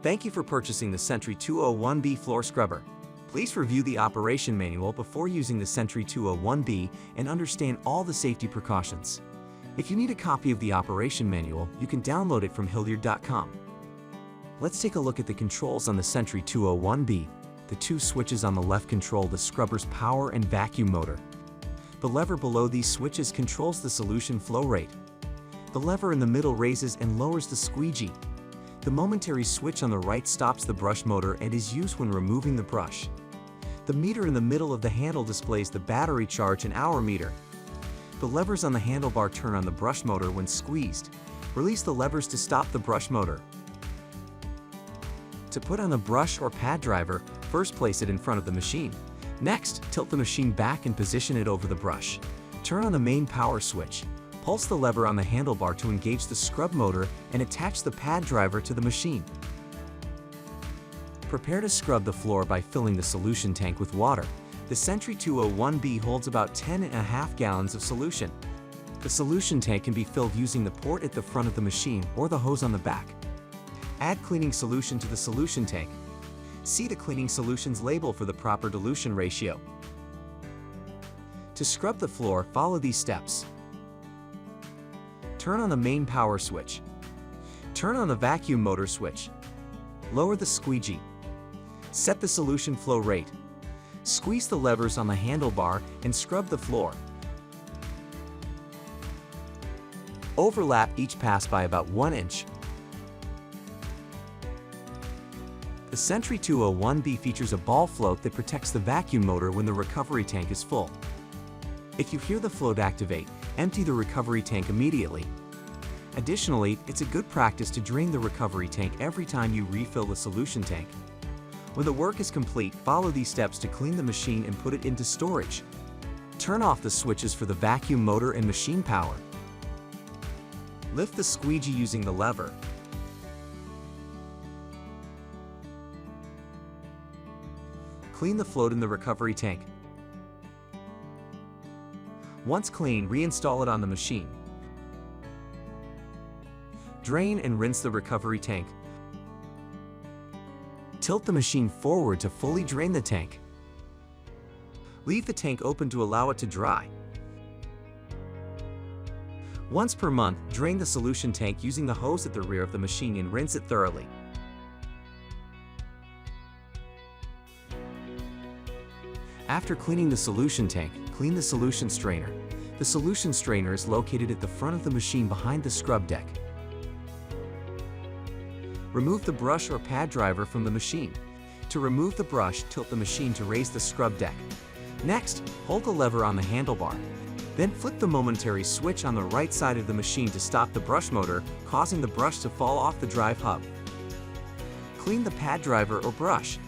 Thank you for purchasing the Sentry 201B floor scrubber. Please review the operation manual before using the Sentry 201B and understand all the safety precautions. If you need a copy of the operation manual, you can download it from Hillyard.com. Let's take a look at the controls on the Sentry 201B. The two switches on the left control the scrubber's power and vacuum motor. The lever below these switches controls the solution flow rate. The lever in the middle raises and lowers the squeegee. The momentary switch on the right stops the brush motor and is used when removing the brush. The meter in the middle of the handle displays the battery charge and hour meter. The levers on the handlebar turn on the brush motor when squeezed. Release the levers to stop the brush motor. To put on the brush or pad driver, first place it in front of the machine. Next, tilt the machine back and position it over the brush. Turn on the main power switch. Pulse the lever on the handlebar to engage the scrub motor and attach the pad driver to the machine. Prepare to scrub the floor by filling the solution tank with water. The Sentry 201B holds about 10.5 gallons of solution. The solution tank can be filled using the port at the front of the machine or the hose on the back. Add cleaning solution to the solution tank. See the cleaning solutions label for the proper dilution ratio. To scrub the floor, follow these steps. Turn on the main power switch. Turn on the vacuum motor switch. Lower the squeegee. Set the solution flow rate. Squeeze the levers on the handlebar and scrub the floor. Overlap each pass by about 1 inch. The Sentry 201B features a ball float that protects the vacuum motor when the recovery tank is full. If you hear the float activate, empty the recovery tank immediately. Additionally, it's a good practice to drain the recovery tank every time you refill the solution tank. When the work is complete, follow these steps to clean the machine and put it into storage. Turn off the switches for the vacuum motor and machine power. Lift the squeegee using the lever. Clean the float in the recovery tank. Once clean, reinstall it on the machine. Drain and rinse the recovery tank. Tilt the machine forward to fully drain the tank. Leave the tank open to allow it to dry. Once per month, drain the solution tank using the hose at the rear of the machine and rinse it thoroughly. After cleaning the solution tank, clean the solution strainer. The solution strainer is located at the front of the machine behind the scrub deck. Remove the brush or pad driver from the machine. To remove the brush, tilt the machine to raise the scrub deck. Next, hold the lever on the handlebar. Then flip the momentary switch on the right side of the machine to stop the brush motor, causing the brush to fall off the drive hub. Clean the pad driver or brush.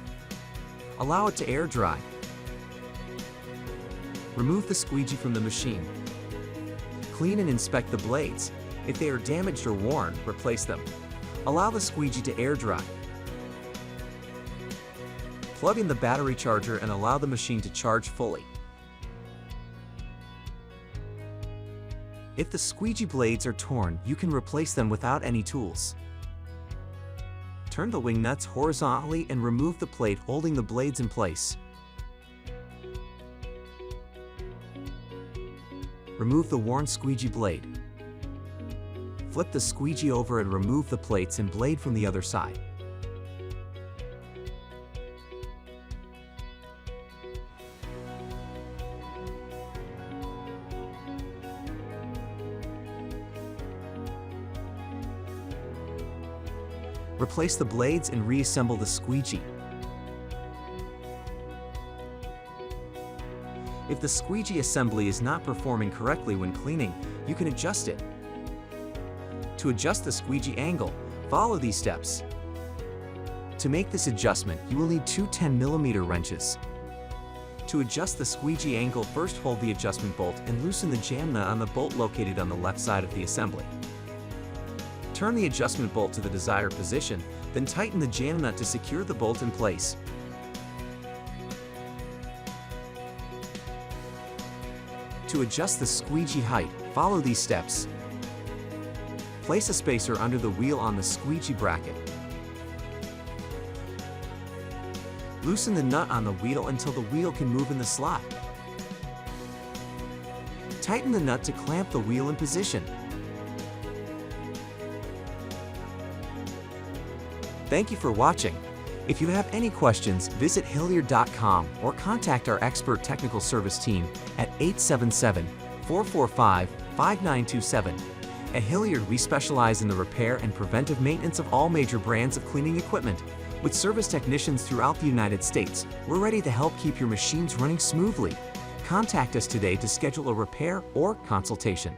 Allow it to air dry. Remove the squeegee from the machine. Clean and inspect the blades. If they are damaged or worn, replace them. Allow the squeegee to air dry. Plug in the battery charger and allow the machine to charge fully. If the squeegee blades are torn, you can replace them without any tools. Turn the wing nuts horizontally and remove the plate holding the blades in place. Remove the worn squeegee blade. Flip the squeegee over and remove the plates and blade from the other side. Replace the blades and reassemble the squeegee. If the squeegee assembly is not performing correctly when cleaning, you can adjust it. To adjust the squeegee angle, follow these steps. To make this adjustment, you will need two 10mm wrenches. To adjust the squeegee angle, first hold the adjustment bolt and loosen the jam nut on the bolt located on the left side of the assembly. Turn the adjustment bolt to the desired position, then tighten the jam nut to secure the bolt in place. To adjust the squeegee height, follow these steps. Place a spacer under the wheel on the squeegee bracket. Loosen the nut on the wheel until the wheel can move in the slot. Tighten the nut to clamp the wheel in position. Thank you for watching. If you have any questions, visit Hillyard.com or contact our expert technical service team at 877-445-5927. At Hillyard, we specialize in the repair and preventive maintenance of all major brands of cleaning equipment. With service technicians throughout the United States, we're ready to help keep your machines running smoothly. Contact us today to schedule a repair or consultation.